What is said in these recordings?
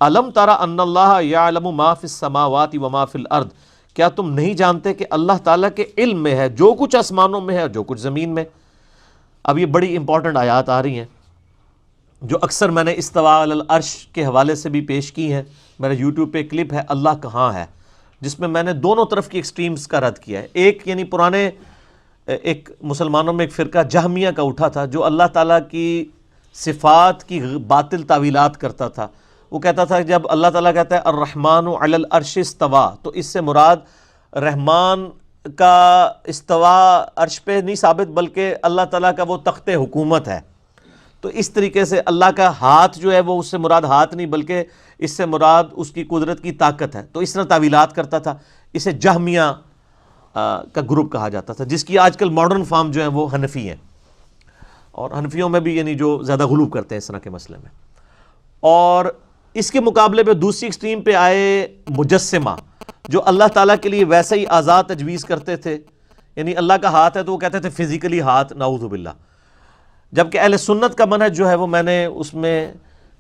الم ترى ان اللہ یعلم ما فی السماوات وما فی الارض، کیا تم نہیں جانتے کہ اللہ تعالیٰ کے علم میں ہے جو کچھ آسمانوں میں ہے اور جو کچھ زمین میں۔ اب یہ بڑی امپورٹنٹ آیات آ رہی ہیں جو اکثر میں نے استواء علی العرش کے حوالے سے بھی پیش کی ہیں۔ میرے یوٹیوب پہ کلپ ہے اللہ کہاں ہے، جس میں نے دونوں طرف کی ایکسٹریمز کا رد کیا ہے۔ ایک یعنی پرانے ایک مسلمانوں میں ایک فرقہ جہمیہ کا اٹھا تھا جو اللہ تعالیٰ کی صفات کی باطل تعویلات کرتا تھا۔ وہ کہتا تھا کہ جب اللہ تعالیٰ کہتا ہے الرحمن علی العرش استویٰ، تو اس سے مراد رحمان کا استواء عرش پہ نہیں ثابت بلکہ اللہ تعالیٰ کا وہ تخت حکومت ہے۔ تو اس طریقے سے اللہ کا ہاتھ جو ہے وہ اس سے مراد ہاتھ نہیں بلکہ اس سے مراد اس کی قدرت کی طاقت ہے۔ تو اس طرح تعویلات کرتا تھا، اسے جہمیہ کا گروپ کہا جاتا تھا، جس کی آج کل ماڈرن فارم جو ہیں وہ حنفی ہیں، اور حنفیوں میں بھی یعنی جو زیادہ غلو کرتے ہیں اس طرح کے مسئلے میں۔ اور اس کے مقابلے پہ دوسری ایکسٹریم پہ آئے مجسمہ، جو اللہ تعالیٰ کے لیے ویسے ہی آزاد تجویز کرتے تھے، یعنی اللہ کا ہاتھ ہے تو وہ کہتے تھے فزیکلی ہاتھ، نعوذ باللہ۔ جبکہ اہل سنت کا منہج جو ہے وہ میں نے اس میں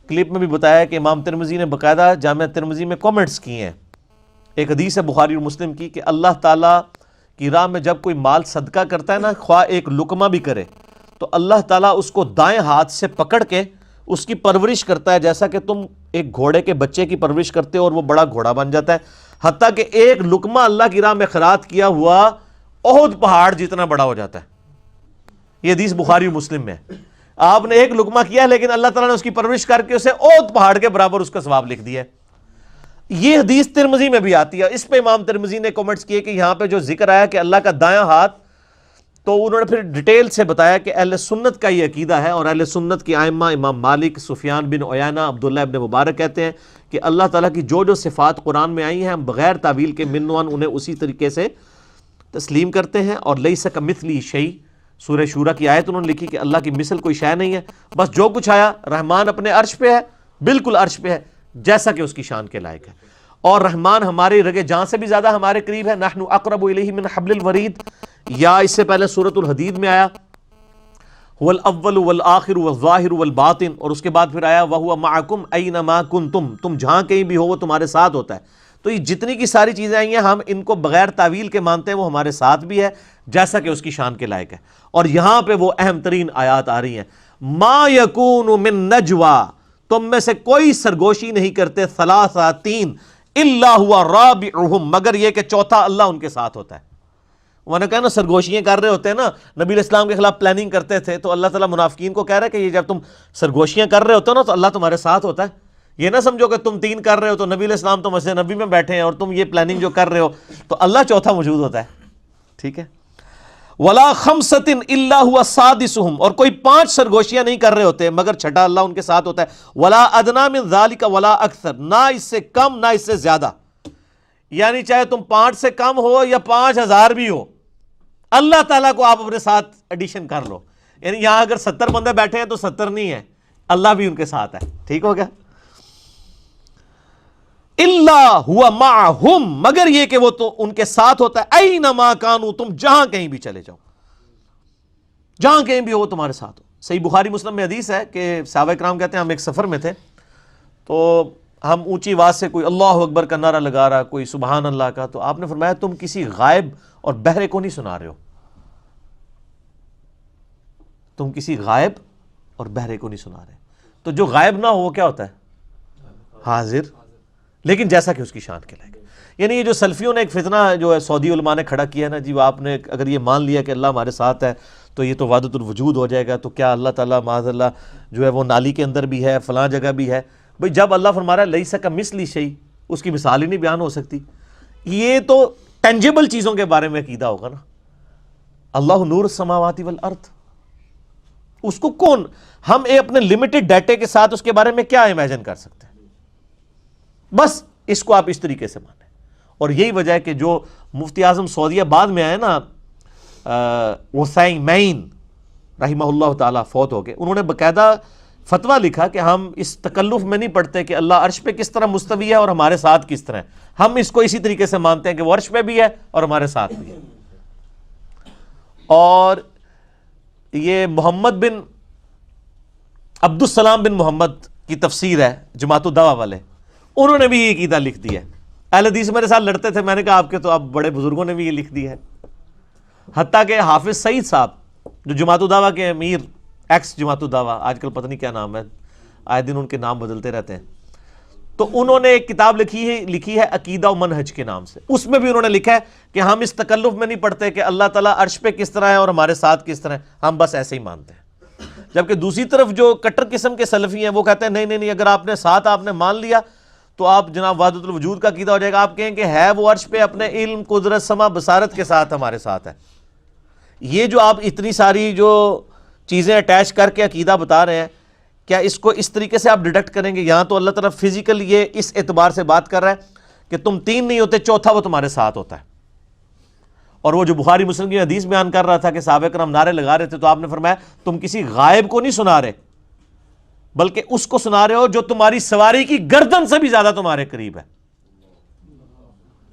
کلپ میں بھی بتایا کہ امام ترمذی نے باقاعدہ جامع ترمذی میں کومنٹس کیے ہیں۔ ایک حدیث ہے بخاری اور مسلم کی کہ اللہ تعالیٰ کی راہ میں جب کوئی مال صدقہ کرتا ہے نا، خواہ ایک لقمہ بھی کرے، تو اللہ تعالیٰ اس کو دائیں ہاتھ سے پکڑ کے اس کی پرورش کرتا ہے، جیسا کہ تم ایک گھوڑے کے بچے کی پرورش کرتے ہو اور وہ بڑا گھوڑا بن جاتا ہے، حتیٰ کہ ایک لقمہ اللہ کی راہ میں خیرات کیا ہوا احد پہاڑ جتنا بڑا ہو جاتا ہے۔ یہ حدیث بخاری و مسلم میں ہے۔ آپ نے ایک لقمہ کیا لیکن اللہ تعالیٰ نے اس کی پرورش کر کے اسے احد پہاڑ کے برابر اس کا ثواب لکھ دیا ہے۔ یہ حدیث ترمذی میں بھی آتی ہے۔ اس پہ امام ترمذی نے کامنٹس کیے کہ یہاں پہ جو ذکر آیا کہ اللہ کا دایاں ہاتھ، تو انہوں نے پھر ڈیٹیل سے بتایا کہ اہل سنت کا یہ عقیدہ ہے، اور اہل سنت کی ائمہ امام مالک، سفیان بن عیینہ، عبداللہ ابن مبارک کہتے ہیں کہ اللہ تعالیٰ کی جو صفات قرآن میں آئی ہیں ہم بغیر تعویل کے منوان انہیں اسی طریقے سے تسلیم کرتے ہیں۔ اور لیس کمثلہ شیء، سورہ شورى کی آیت انہوں نے لکھی کہ اللہ کی مثل کوئی شے نہیں ہے، بس جو کچھ آیا رحمان اپنے عرش پہ ہے، بالکل عرش پہ ہے جیسا کہ اس کی شان کے لائق ہے۔ اور رحمان ہماری رگے جان سے بھی زیادہ ہمارے قریب ہے، نحن اقرب الیہ من حبل الورید، یا اس سے پہلے سورۃ الحدید میں آیا هو الاول والآخر والظاہر والباطن، اور اس کے بعد پھر آیا وهو معکم اینما کنتم، تم جہاں کہیں بھی ہو وہ تمہارے ساتھ ہوتا ہے۔ تو یہ جتنی کی ساری چیزیں آئی ہیں ہم ان کو بغیر تعویل کے مانتے ہیں، وہ ہمارے ساتھ بھی ہے جیسا کہ اس کی شان کے لائق ہے۔ اور یہاں پہ وہ اہم ترین آیات آ رہی ہیں، ما یکون من نجوا، تم میں سے کوئی سرگوشی نہیں کرتے، ثلاثہ تین، الا هو رابعهم، مگر یہ کہ چوتھا اللہ ان کے ساتھ ہوتا ہے۔ میں نے کہا نا سرگوشیاں کر رہے ہوتے ہیں نا، نبی علیہ السلام کے خلاف پلاننگ کرتے تھے، تو اللہ تعالیٰ منافقین کو کہہ رہا ہے کہ یہ جب تم سرگوشیاں کر رہے ہوتے ہو نا تو اللہ تمہارے ساتھ ہوتا ہے۔ یہ نہ سمجھو کہ تم تین کر رہے ہو تو نبی علیہ السلام تو مسجد نبی میں بیٹھے ہیں اور تم یہ پلاننگ جو کر رہے ہو تو اللہ چوتھا موجود ہوتا ہے، ٹھیک ہے۔ ولا خمسۃ الا هو سادسهم، اور کوئی 5 سرگوشیاں نہیں کر رہے ہوتے مگر چھٹا اللہ ان کے ساتھ ہوتا ہے۔ ولا ادنی من ذلک ولا اکثر، نہ اس سے کم نہ اس سے زیادہ، یعنی چاہے تم 5 سے کم ہو یا 5000 بھی ہو، اللہ تعالیٰ کو آپ اپنے ساتھ ایڈیشن کر لو۔ یعنی یہاں اگر 70 بندے بیٹھے ہیں تو 70 نہیں ہے، اللہ بھی ان کے ساتھ ہے، ٹھیک ہو گیا۔ الا هو معهم، مگر یہ کہ وہ تو ان کے ساتھ ہوتا ہے، اینما کانوا، تم جہاں کہیں بھی چلے جاؤ، جہاں کہیں بھی ہو وہ تمہارے ساتھ ہو۔ صحیح بخاری مسلم میں حدیث ہے کہ صحابہ کرام کہتے ہیں ہم ایک سفر میں تھے، تو ہم اونچی آواز سے کوئی اللہ اکبر کا نعرہ لگا رہا، کوئی سبحان اللہ کا، تو آپ نے فرمایا تم کسی غائب اور بہرے کو نہیں سنا رہے ہو، تم کسی غائب اور بہرے کو نہیں سنا رہے۔ تو جو غائب نہ ہو وہ کیا ہوتا ہے؟ حاضر، لیکن جیسا کہ اس کی شان کے لائق۔ یعنی یہ جو سلفیوں نے ایک فتنہ جو ہے سعودی علماء نے کھڑا کیا نا جی، وہ آپ نے اگر یہ مان لیا کہ اللہ ہمارے ساتھ ہے تو یہ تو وحدت الوجود ہو جائے گا، تو کیا اللہ تعالیٰ معاذ اللہ جو ہے وہ نالی کے اندر بھی ہے، فلاں جگہ بھی ہے؟ بھئی جب اللہ فرما رہا ہے لیس کمثلہ شیء، اس کی مثال ہی نہیں بیان ہو سکتی۔ یہ تو ٹینجیبل چیزوں کے بارے میں عقیدہ ہوگا نا، اللہ نور السماوات والارض، اس کو کون، ہم اپنے لمیٹڈ ڈیٹے کے ساتھ اس کے بارے میں کیا امیجن کر سکتے ہیں؟ بس اس کو آپ اس طریقے سے مانیں۔ اور یہی وجہ ہے کہ جو مفتی اعظم سعودیہ بعد میں آئے نا، عثیمین رحمہ اللہ تعالیٰ فوت ہو گئے، انہوں نے باقاعدہ فتویٰ لکھا کہ ہم اس تکلف میں نہیں پڑھتے کہ اللہ عرش پہ کس طرح مستوی ہے اور ہمارے ساتھ کس طرح ہے، ہم اس کو اسی طریقے سے مانتے ہیں کہ وہ عرش پہ بھی ہے اور ہمارے ساتھ بھی ہے۔ اور یہ محمد بن عبد السلام بن محمد کی تفسیر ہے جماعت الدعوہ والے، انہوں نے بھی یہ عقیدہ لکھ دیا ہے. اہل حدیث میرے ساتھ لڑتے تھے, میں نے کہا آپ کے تو اب بڑے بزرگوں نے بھی یہ لکھ دیا ہے. حتیٰ کہ حافظ سعید صاحب جو جماعت الدعوہ کے امیر, ایکس جماعت الدعوہ, آج کل پتہ نہیں کیا نام ہے, آئے دن ان کے نام بدلتے رہتے ہیں, تو انہوں نے ایک کتاب لکھی ہے عقیدہ و منہج کے نام سے. اس میں بھی انہوں نے لکھا ہے کہ ہم اس تکلف میں نہیں پڑھتے کہ اللہ تعالیٰ عرش پہ کس طرح ہے اور ہمارے ساتھ کس طرح ہے, ہم بس ایسے ہی مانتے ہیں. جبکہ دوسری طرف جو کٹر قسم کے سلفی ہیں وہ کہتے ہیں نہیں, اگر آپ نے ساتھ آپ نے مان لیا تو آپ جناب وحدت الوجود کا عقیدہ ہو جائے گا. آپ کہیں کہ ہے وہ عرش پہ اپنے علم, قدرت, سما, بصارت کے ساتھ ہمارے ساتھ ہے. یہ جو آپ اتنی ساری جو چیزیں اٹیچ کر کے عقیدہ بتا رہے ہیں, کیا اس کو اس طریقے سے آپ ڈیڈکٹ کریں گے؟ یہاں تو اللہ تعالیٰ فزیکل یہ اس اعتبار سے بات کر رہا ہے کہ تم تین نہیں ہوتے, چوتھا وہ تمہارے ساتھ ہوتا ہے. اور وہ جو بخاری مسلم کی حدیث بیان کر رہا تھا کہ صحابہ کرام نعرے لگا رہے تھے, تو آپ نے فرمایا تم کسی غائب کو نہیں سنا رہے, بلکہ اس کو سنا رہے ہو جو تمہاری سواری کی گردن سے بھی زیادہ تمہارے قریب ہے.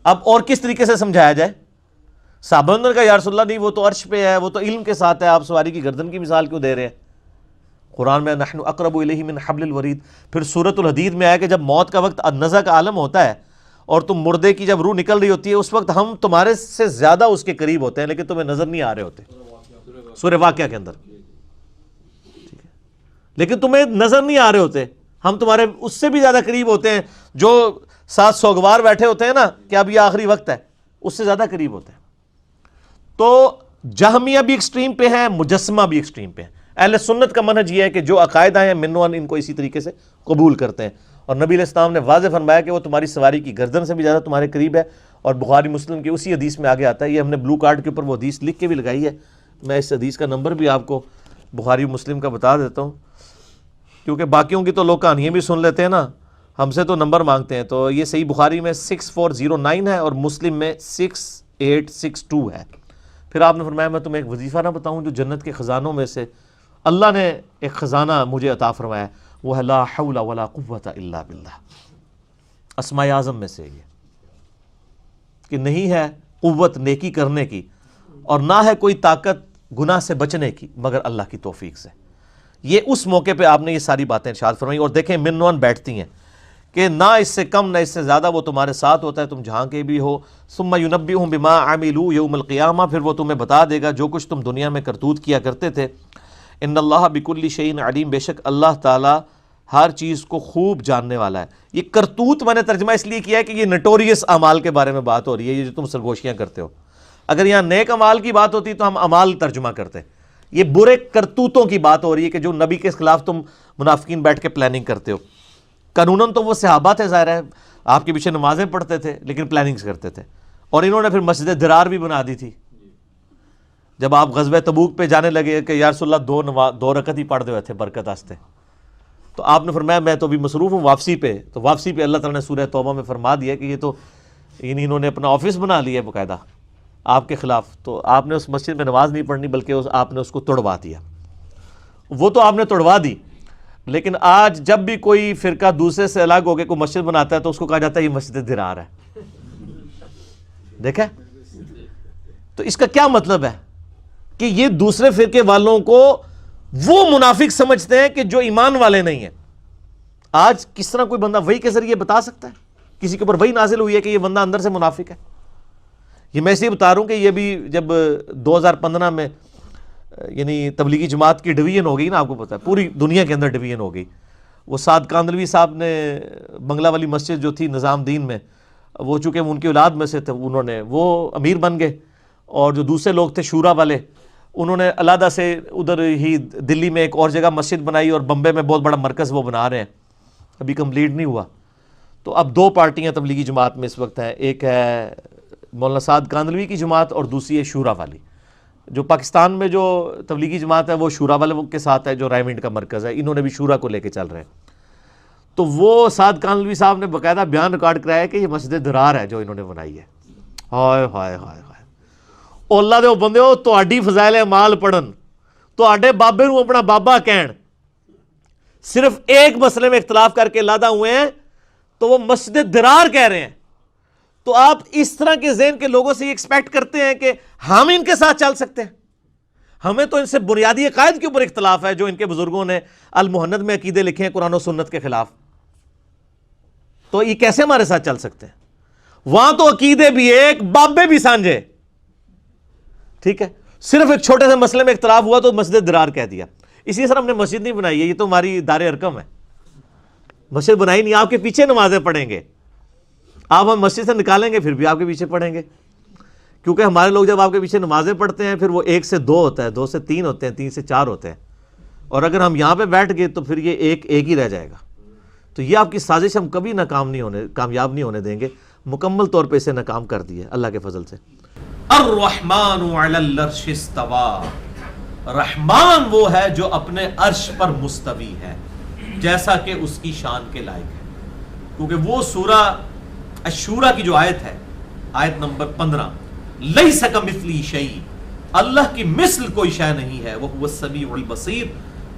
اب اور کس طریقے سے سمجھایا جائے؟ صحابہ نے کہا یا رسول اللہ نہیں, وہ تو عرش پہ ہے, وہ تو علم کے ساتھ ہے, آپ سواری کی گردن کی مثال کیوں دے رہے ہیں؟ قرآن میں نحن اقرب الیہ من حبل الورید. پھر سورۃ الحدید میں آیا کہ جب موت کا وقت نزع کا عالم ہوتا ہے اور تم مردے کی جب روح نکل رہی ہوتی ہے, اس وقت ہم تمہارے سے زیادہ اس کے قریب ہوتے ہیں, لیکن تمہیں نظر نہیں آ رہے ہوتے. سورہ واقعہ کے اندر, لیکن تمہیں نظر نہیں آ رہے ہوتے, ہم تمہارے اس سے بھی زیادہ قریب ہوتے ہیں. جو ساتھ سوگوار بیٹھے ہوتے ہیں نا کہ اب یہ آخری وقت ہے, اس سے زیادہ قریب ہوتے ہیں. تو جہمیہ بھی ایکسٹریم پہ ہیں, مجسمہ بھی ایکسٹریم پہ ہیں. اہل سنت کا منہج یہ ہے کہ جو عقائد ہیں منوان ان کو اسی طریقے سے قبول کرتے ہیں. اور نبی علیہ السلام نے واضح فرمایا کہ وہ تمہاری سواری کی گردن سے بھی زیادہ تمہارے قریب ہے. اور بخاری مسلم کی اسی حدیث میں آگے آتا ہے, یہ ہم نے بلو کارڈ کے اوپر وہ حدیث لکھ کے بھی لگائی ہے. میں اس حدیث کا نمبر بھی آپ کو بخاری مسلم کا بتا دیتا ہوں, کیونکہ باقیوں کی تو لوگ کہانیاں بھی سن لیتے ہیں نا, ہم سے تو نمبر مانگتے ہیں. تو یہ صحیح بخاری میں 6409 ہے اور مسلم میں 6862 ہے. پھر آپ نے فرمایا میں تمہیں ایک وظیفہ نہ بتاؤں جو جنت کے خزانوں میں سے اللہ نے ایک خزانہ مجھے عطا فرمایا, وہ ہے لا حول ولا قوت الا باللہ. اسماء اعظم میں سے یہ کہ نہیں ہے قوت نیکی کرنے کی اور نہ ہے کوئی طاقت گناہ سے بچنے کی مگر اللہ کی توفیق سے. یہ اس موقع پہ آپ نے یہ ساری باتیں ارشاد فرمائی. اور دیکھیں منوان بیٹھتی ہیں کہ نہ اس سے کم نہ اس سے زیادہ وہ تمہارے ساتھ ہوتا ہے, تم جہاں کے بھی ہو. ثم ینبئہم بما عملوا یوم القیامہ, پھر وہ تمہیں بتا دے گا جو کچھ تم دنیا میں کرتوت کیا کرتے تھے. ان اللہ بکل شیء علیم, بے شک اللہ تعالیٰ ہر چیز کو خوب جاننے والا ہے. یہ کرتوت میں نے ترجمہ اس لیے کیا ہے کہ یہ نٹوریس اعمال کے بارے میں بات ہو رہی ہے, یہ جو تم سرگوشیاں کرتے ہو. اگر یہاں نیک اعمال کی بات ہوتی تو ہم اعمال ترجمہ کرتے. یہ برے کرتوتوں کی بات ہو رہی ہے کہ جو نبی کے خلاف تم منافقین بیٹھ کے پلاننگ کرتے ہو. قانوناً تو وہ صحابہ تھے, ظاہر ہے آپ کے پیچھے نمازیں پڑھتے تھے, لیکن پلاننگز کرتے تھے. اور انہوں نے پھر مسجد درار بھی بنا دی تھی. جب آپ غزوہ تبوک پہ جانے لگے کہ یا رسول اللہ دو رکعت ہی پڑھ دے ہوئے تھے برکت واسطے, تو آپ نے فرمایا میں تو ابھی مصروف ہوں واپسی پہ. تو واپسی پہ اللہ تعالیٰ نے سورہ توبہ میں فرما دیا کہ یہ تو انہوں نے اپنا آفس بنا لیا ہے باقاعدہ آپ کے خلاف. تو آپ نے اس مسجد میں نماز نہیں پڑھنی بلکہ آپ نے اس کو توڑوا دیا. وہ تو آپ نے توڑوا دی, لیکن آج جب بھی کوئی فرقہ دوسرے سے الگ ہو کے کوئی مسجد بناتا ہے تو اس کو کہا جاتا ہے یہ مسجد درار ہے. دیکھا, تو اس کا کیا مطلب ہے کہ یہ دوسرے فرقے والوں کو وہ منافق سمجھتے ہیں کہ جو ایمان والے نہیں ہیں. آج کس طرح کوئی بندہ وحی کے ذریعے بتا سکتا ہے کسی کے اوپر وحی نازل ہوئی ہے کہ یہ بندہ اندر سے منافق ہے؟ یہ میں اس لیے بتا رہا ہوں کہ یہ بھی جب 2015 میں یعنی تبلیغی جماعت کی ڈویژن ہو گئی نا, آپ کو پتا ہے پوری دنیا کے اندر ڈویژن ہو گئی. وہ سعد کاندلوی صاحب نے بنگلہ والی مسجد جو تھی نظام دین میں, وہ چونکہ ان کی اولاد میں سے تھے, انہوں نے وہ امیر بن گئے. اور جو دوسرے لوگ تھے شورا والے, انہوں نے علیحدہ سے ادھر ہی دلی میں ایک اور جگہ مسجد بنائی اور بمبے میں بہت بڑا مرکز وہ بنا رہے ہیں, ابھی کمپلیٹ نہیں ہوا. تو اب دو پارٹیاں تبلیغی جماعت میں اس وقت ہیں, ایک ہے مولانا سعد کاندلوی کی جماعت اور دوسری ہے شورا والی. جو پاکستان میں جو تبلیغی جماعت ہے وہ شورا والے کے ساتھ ہے جو رائمنڈ کا مرکز ہے, انہوں نے بھی شورا کو لے کے چل رہے ہیں. تو وہ سعد کاندلوی صاحب نے باقاعدہ بیان ریکارڈ کرایا کہ یہ مسجد درار ہے جو انہوں نے بنائی ہے. ہائے ہائے ہائے ہائے, اللہ دے بندے ہو تہاڈی فضائل اعمال پڑھن, تہاڈے بابے نوں اپنا بابا کہن, صرف ایک مسئلے میں اختلاف کر کے علیحدہ ہوئے ہیں تو وہ مسجد درار کہہ رہے ہیں. تو آپ اس طرح کے ذہن کے لوگوں سے یہ ایکسپیکٹ کرتے ہیں کہ ہم ان کے ساتھ چل سکتے ہیں؟ ہمیں تو ان سے بنیادی عقائد کے اوپر اختلاف ہے جو ان کے بزرگوں نے المہند میں عقیدے لکھے ہیں قرآن و سنت کے خلاف. تو یہ کیسے ہمارے ساتھ چل سکتے ہیں؟ وہاں تو عقیدے بھی ایک، بابے بھی سانجے. ٹھیک ہے، صرف ایک چھوٹے سے مسئلے میں اختلاف ہوا تو مسجد درار کہہ دیا. اسی طرح ہم نے مسجد نہیں بنائی ہے، یہ تو ہماری دار ارقم ہے. مسجد بنائی نہیں، آپ کے پیچھے نمازیں پڑھیں گے. آپ ہم مسجد سے نکالیں گے پھر بھی آپ کے پیچھے پڑھیں گے، کیونکہ ہمارے لوگ جب آپ کے پیچھے نمازیں پڑھتے ہیں پھر وہ 1 سے 2 ہوتا ہے، 2 سے 3 ہوتے ہیں، 3 سے 4 ہوتے ہیں، اور اگر ہم یہاں پہ بیٹھ گئے تو پھر یہ ایک ہی رہ جائے گا. تو یہ آپ کی سازش ہم کبھی کامیاب نہیں ہونے دیں گے. مکمل طور پہ اسے ناکام کر دیا اللہ کے فضل سے. الرحمن علی العرش استوى، رحمان وہ ہے جو اپنے عرش پر مستوی ہے جیسا کہ اس کی شان کے لائق ہے. کیونکہ وہ سورہ الشورى کی جو آیت ہے، آیت نمبر 15، لیس کمثلہ شیء، اللہ کی مثل کوئی شے نہیں ہے، وہو السمیع البصیر،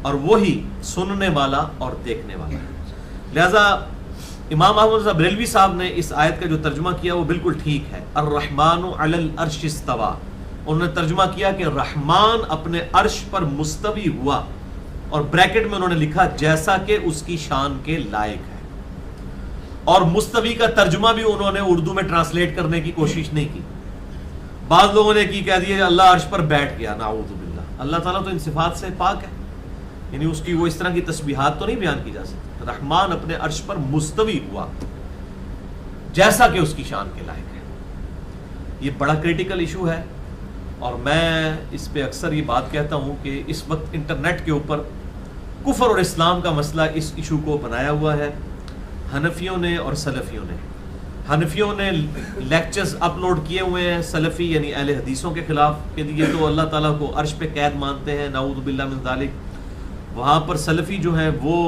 اور وہی سننے والا اور دیکھنے والا ہے. لہذا امام احمد رضا بریلوی صاحب نے اس آیت کا جو ترجمہ کیا وہ بالکل ٹھیک ہے. الرحمن علی العرش استوى، انہوں نے ترجمہ کیا کہ رحمان اپنے عرش پر مستوی ہوا، اور بریکٹ میں انہوں نے لکھا جیسا کہ اس کی شان کے لائق ہے. اور مستوی کا ترجمہ بھی انہوں نے اردو میں ٹرانسلیٹ کرنے کی کوشش نہیں کی. بعض لوگوں نے کی کہہ دیا اللہ عرش پر بیٹھ گیا، نعوذ باللہ. اللہ تعالیٰ تو ان صفات سے پاک ہے، یعنی اس کی وہ اس طرح کی تسبیحات تو نہیں بیان کی جا سکتی. رحمان اپنے عرش پر مستوی ہوا جیسا کہ اس کی شان کے لائق ہے. یہ بڑا کریٹیکل ایشو ہے، اور میں اس پہ اکثر یہ بات کہتا ہوں کہ اس وقت انٹرنیٹ کے اوپر کفر اور اسلام کا مسئلہ اس ایشو کو بنایا ہوا ہے حنفیوں نے اور سلفیوں نے. حنفیوں نے لیکچرز اپلوڈ کیے ہوئے ہیں سلفی یعنی اہل حدیثوں کے خلاف کہ یہ تو اللہ تعالیٰ کو عرش پہ قید مانتے ہیں، نعوذ باللہ من ذالک. وہاں پر سلفی جو ہیں وہ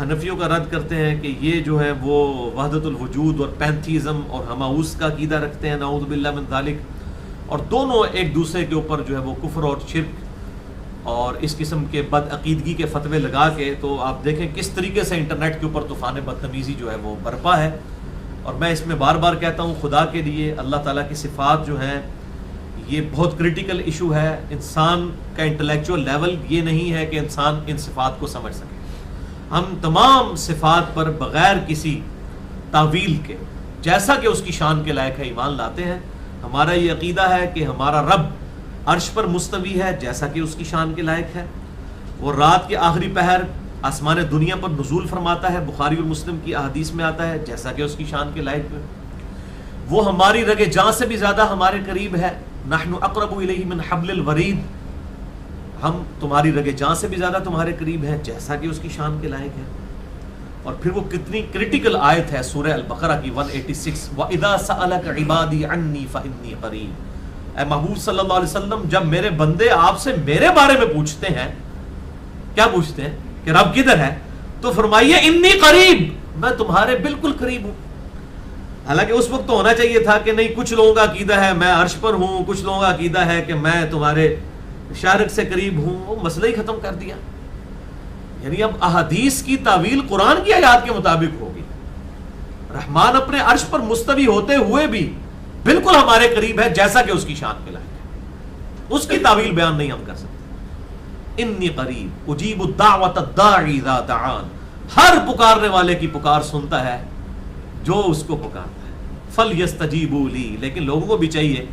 حنفیوں کا رد کرتے ہیں کہ یہ جو ہے وہ وحدت الوجود اور پینتھیزم اور ہماؤس کا عقیدہ رکھتے ہیں، نعوذ باللہ من ذالک. اور دونوں ایک دوسرے کے اوپر جو ہے وہ کفر اور شرک اور اس قسم کے بد عقیدگی کے فتوے لگا کے، تو آپ دیکھیں کس طریقے سے انٹرنیٹ کے اوپر طوفان بدتمیزی جو ہے وہ برپا ہے. اور میں اس میں بار بار کہتا ہوں خدا کے لیے اللہ تعالیٰ کی صفات جو ہیں یہ بہت کریٹیکل ایشو ہے. انسان کا انٹلیکچوئل لیول یہ نہیں ہے کہ انسان ان صفات کو سمجھ سکے. ہم تمام صفات پر بغیر کسی تعویل کے جیسا کہ اس کی شان کے لائق ہے ایمان لاتے ہیں. ہمارا یہ عقیدہ ہے کہ ہمارا رب عرش پر مستوی ہے جیسا کہ اس کی شان کے لائق ہے. وہ رات کے آخری پہر آسمان دنیا پر نزول فرماتا ہے، بخاری اور مسلم کی احادیث میں آتا ہے، جیسا کہ اس کی شان کے لائق ہے. وہ ہماری رگ جاں سے بھی زیادہ ہمارے قریب ہے، نحن اقرب الیہ من حبل الورید، ہم تمہاری رگ جاں سے بھی زیادہ تمہارے قریب ہیں جیسا کہ اس کی شان کے لائق ہے. اور پھر وہ کتنی کریٹیکل آیت ہے سورہ البقرہ کی 186، وَإِذَا سَأَلَكَ عِبَادِي عَنِّي فَإِنِّي قَرِيبٌ. اے محبوب صلی اللہ علیہ وسلم جب میرے بندے آپ سے میرے بارے میں پوچھتے ہیں، کیا پوچھتے ہیں کہ رب کدھر ہے، تو فرمائیے انی قریب، میں تمہارے بالکل قریب ہوں. حالانکہ اس وقت تو ہونا چاہیے تھا کہ نہیں، کچھ لوگوں کا عقیدہ ہے میں عرش پر ہوں، کچھ لوگوں کا عقیدہ ہے کہ میں تمہارے شارق سے قریب ہوں. وہ مسئلہ ہی ختم کر دیا. یعنی اب احادیث کی تعویل قرآن کی آیات کے مطابق ہوگی. رحمان اپنے عرش پر مستوی ہوتے ہوئے بھی بالکل ہمارے قریب ہے جیسا کہ اس کی شان کے لائق ہے. اس کی تعویل بیان نہیں ہم کر سکتے. انی قریب اجیب الدعوۃ الداعی اذا دعان، ہر پکارنے والے کی پکار سنتا ہے جو اس کو پکارتا ہے. فلیستجیبوا لی، لیکن لوگوں کو بھی چاہیے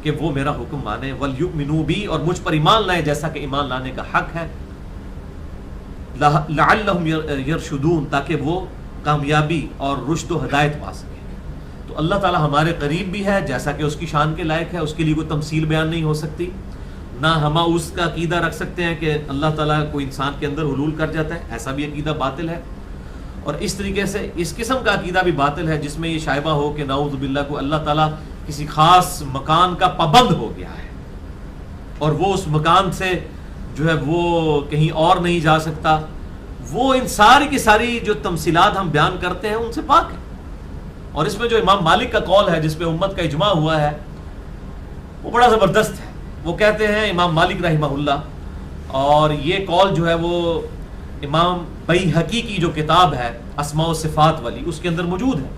کہ وہ میرا حکم مانے، ولیؤمنوا بی، اور مجھ پر ایمان لائیں جیسا کہ ایمان لانے کا حق ہے. لعلہم یرشدون، تاکہ وہ کامیابی اور رشد و ہدایت پا سکیں. تو اللہ تعالیٰ ہمارے قریب بھی ہے جیسا کہ اس کی شان کے لائق ہے. اس کے لیے کوئی تمثیل بیان نہیں ہو سکتی. نہ ہم اس کا عقیدہ رکھ سکتے ہیں کہ اللہ تعالیٰ کوئی انسان کے اندر حلول کر جاتا ہے، ایسا بھی عقیدہ باطل ہے. اور اس طریقے سے اس قسم کا عقیدہ بھی باطل ہے جس میں یہ شائبہ ہو کہ نعوذ باللہ کو اللہ تعالیٰ کسی خاص مکان کا پابند ہو گیا ہے اور وہ اس مکان سے جو ہے وہ کہیں اور نہیں جا سکتا. وہ ان ساری کی ساری جو تمثیلات ہم بیان کرتے ہیں ان سے پاک ہے. اور اس میں جو امام مالک کا قول ہے جس پہ امت کا اجماع ہوا ہے وہ بڑا زبردست ہے. وہ کہتے ہیں امام مالک رحمہ اللہ، اور یہ قول جو ہے وہ امام بیہقی کی جو کتاب ہے اسماء و صفات والی اس کے اندر موجود ہے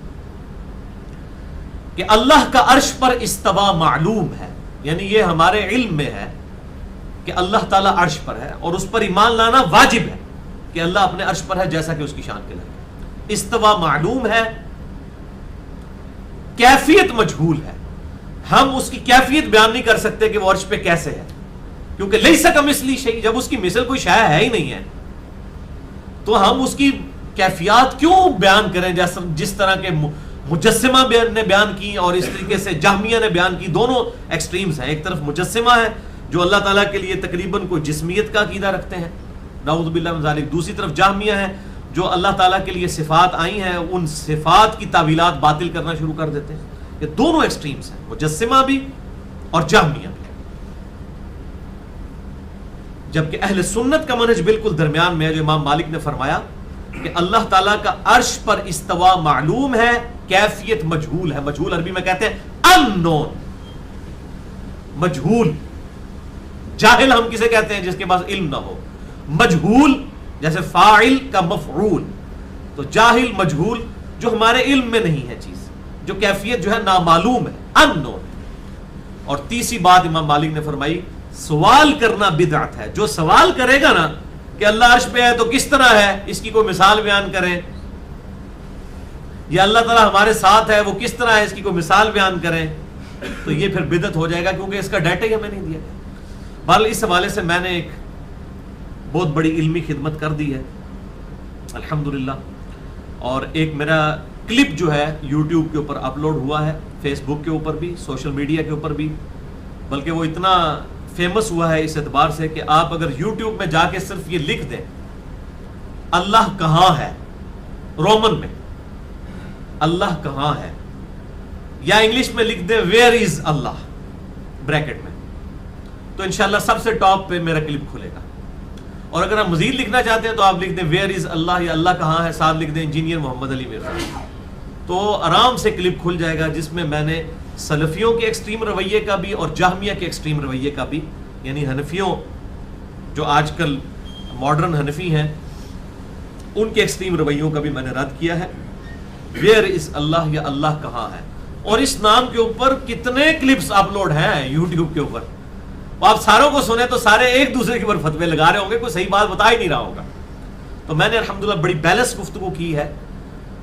کہ اللہ کا عرش پر استوا معلوم ہے. یعنی یہ ہمارے علم میں ہے کہ اللہ تعالیٰ عرش پر ہے، اور اس پر ایمان لانا واجب ہے کہ اللہ اپنے عرش پر ہے جیسا کہ اس کی شان کے لائق ہے. استوا معلوم ہے، کیفیت مجہول ہے. ہم اس کی کیفیت بیان نہیں کر سکتے کہ وہ عرش پہ کیسے ہے، کیونکہ لیس کمثلہ شیء، جب اس کی مثل کوئی شے ہے ہی نہیں ہے تو ہم اس کی کیفیات کیوں بیان کریں؟ جس طرح کے مجسمہ نے بیان کی اور اس طریقے سے جہمیہ نے بیان کی. دونوں ایکسٹریمز ہیں. ایک طرف مجسمہ ہے جو اللہ تعالیٰ کے لیے تقریباً کوئی جسمیت کا عقیدہ رکھتے ہیں، نعوذ باللہ من ذالک. دوسری طرف جہمیہ ہے جو اللہ تعالیٰ کے لیے صفات آئی ہیں ان صفات کی تعویلات باطل کرنا شروع کر دیتے ہیں. یہ دونوں ایکسٹریمز ہیں، مجسمہ بھی اور جہمیہ بھی. جبکہ اہل سنت کا منہج بالکل درمیان میں ہے، جو امام مالک نے فرمایا کہ اللہ تعالیٰ کا عرش پر استوا معلوم ہے، کیفیت مجہول ہے. مجہول عربی میں کہتے ہیں unknown، مجہول. جاہل ہم کسے کہتے ہیں؟ جس کے پاس علم نہ ہو. مجہول جیسے فاعل کا مفعول، تو جاہل مجہول جو ہمارے علم میں نہیں ہے چیز، جو کیفیت جو ہے نامعلوم ہے، unknown. اور تیسری بات امام مالک نے فرمائی، سوال کرنا بدعت ہے. جو سوال کرے گا نا کہ اللہ عرش پہ ہے تو کس طرح ہے، اس کی کوئی مثال بیان کریں، یا اللہ تعالیٰ ہمارے ساتھ ہے وہ کس طرح ہے، اس کی کوئی مثال بیان کریں، تو یہ پھر بدعت ہو جائے گا، کیونکہ اس کا ڈیٹا ہی ہمیں نہیں دیا گیا. بہرحال اس حوالے سے میں نے ایک بہت بڑی علمی خدمت کر دی ہے الحمدللہ. اور ایک میرا کلپ جو ہے یوٹیوب کے اوپر اپلوڈ ہوا ہے، فیس بک کے اوپر بھی، سوشل میڈیا کے اوپر بھی، بلکہ وہ اتنا فیمس ہوا ہے اس اعتبار سے کہ آپ اگر یوٹیوب میں جا کے صرف یہ لکھ دیں اللہ کہاں ہے رومن میں، اللہ کہاں ہے، یا انگلش میں لکھ دیں ویئر از اللہ بریکٹ میں، تو انشاءاللہ سب سے ٹاپ پہ میرا کلپ کھلے گا. اور اگر آپ مزید لکھنا چاہتے ہیں تو آپ لکھ دیں ویئر از اللہ، یا اللہ کہاں ہے، ساتھ لکھ دیں انجینئر محمد علی مرزا، تو آرام سے کلپ کھل جائے گا جس میں میں نے سلفیوں کے ایکسٹریم رویے کا بھی اور جہمیہ کے ایکسٹریم رویے کا بھی، یعنی حنفیوں جو آج کل ماڈرن حنفی ہیں ان کے ایکسٹریم رویوں کا بھی میں نے رد کیا ہے. ویئر از اللہ، یا اللہ کہاں ہے. اور اس نام کے اوپر کتنے کلپس اپلوڈ ہیں یوٹیوب کے اوپر، آپ ساروں کو سنیں تو سارے ایک دوسرے کے اوپر فتوے لگا رہے ہوں گے، کوئی صحیح بات بتا ہی نہیں رہا ہوگا. تو میں نے الحمدللہ بڑی بیلنس گفتگو کی ہے،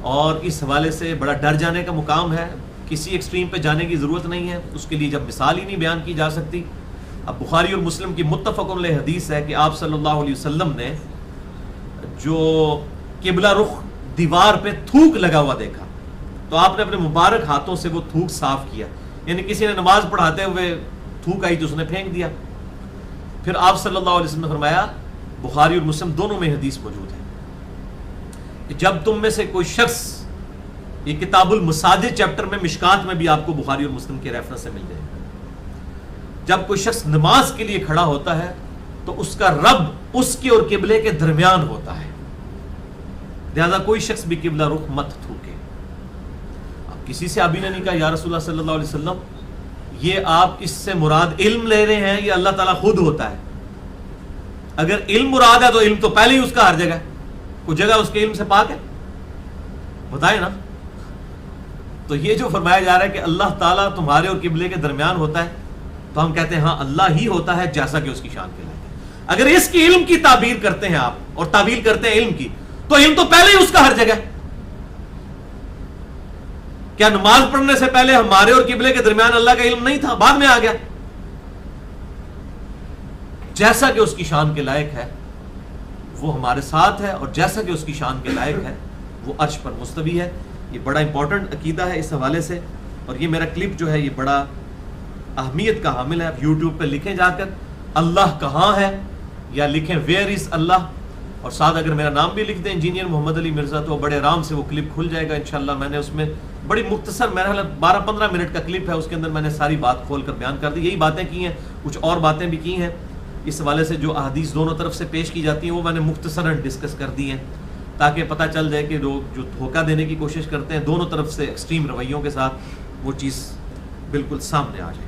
اور اس حوالے سے بڑا ڈر جانے کا مقام ہے. کسی ایکسٹریم پہ جانے کی ضرورت نہیں ہے، اس کے لیے جب مثال ہی نہیں بیان کی جا سکتی. اب بخاری اور مسلم کی متفق علیہ حدیث ہے کہ آپ صلی اللہ علیہ وسلم نے جو قبلہ رخ دیوار پہ تھوک لگا ہوا دیکھا تو آپ نے اپنے مبارک ہاتھوں سے وہ تھوک صاف کیا، یعنی کسی نے نماز پڑھاتے ہوئے تھوک آئی تو اس نے پھینک دیا. پھر آپ صلی اللہ علیہ وسلم نے فرمایا، بخاری اور مسلم دونوں میں حدیث موجود ہے، کہ جب تم میں سے کوئی شخص، یہ کتاب المساجد چیپٹر میں مشکات میں بھی آپ کو بخاری اور مسلم کے ریفرنس سے مل جائے گا، جب کوئی شخص نماز کے لیے کھڑا ہوتا ہے تو اس کا رب اس کے اور قبلے کے درمیان ہوتا ہے، لہذا کوئی شخص بھی قبلہ رخ مت تھوکے. اب کسی سے ابھی نے نہیں کہا یا رسول اللہ صلی اللہ علیہ وسلم یہ آپ اس سے مراد علم لے رہے ہیں یا اللہ تعالیٰ خود ہوتا ہے؟ اگر علم مراد ہے تو علم تو پہلے ہی اس کا ہر جگہ ہے، کوئی جگہ اس کے علم سے پاک ہے؟ بتائیں نا. تو یہ جو فرمایا جا رہا ہے کہ اللہ تعالیٰ تمہارے اور قبلے کے درمیان ہوتا ہے، تو ہم کہتے ہیں ہاں اللہ ہی ہوتا ہے جیسا کہ اس کی شان کے لائق ہے. اگر اس کی علم کی تعبیر کرتے ہیں آپ اور تعبیر کرتے ہیں علم کی، تو علم تو پہلے ہی اس کا ہر جگہ ہے. کیا نماز پڑھنے سے پہلے ہمارے اور قبلے کے درمیان اللہ کا علم نہیں تھا؟ بعد میں آ گیا. جیسا کہ اس کی شان کے لائق ہے وہ ہمارے ساتھ ہے، اور جیسا کہ اس کی شان کے لائق ہے وہ عرش پر مستوی ہے. یہ بڑا امپورٹنٹ عقیدہ ہے اس حوالے سے، اور یہ میرا کلپ جو ہے یہ بڑا اہمیت کا حامل ہے. آپ یوٹیوب پہ لکھیں جا کر اللہ کہاں ہے، یا لکھیں ویئر از اللہ، اور ساتھ اگر میرا نام بھی لکھ دیں انجینئر محمد علی مرزا، تو بڑے آرام سے وہ کلپ کھل جائے گا انشاءاللہ. میں نے اس میں بڑی مختصر، میرا خیال 12-15 منٹ کا کلپ ہے، اس کے اندر میں نے ساری بات کھول کر بیان کر دی. یہی باتیں کی ہیں، کچھ اور باتیں بھی کی ہیں اس حوالے سے. جو احادیث دونوں طرف سے پیش کی جاتی ہیں وہ میں نے مختصراً ڈسکس کر دی ہیں، تاکہ پتہ چل جائے کہ لوگ جو دھوکہ دینے کی کوشش کرتے ہیں دونوں طرف سے ایکسٹریم رویوں کے ساتھ، وہ چیز بالکل سامنے آ جائے.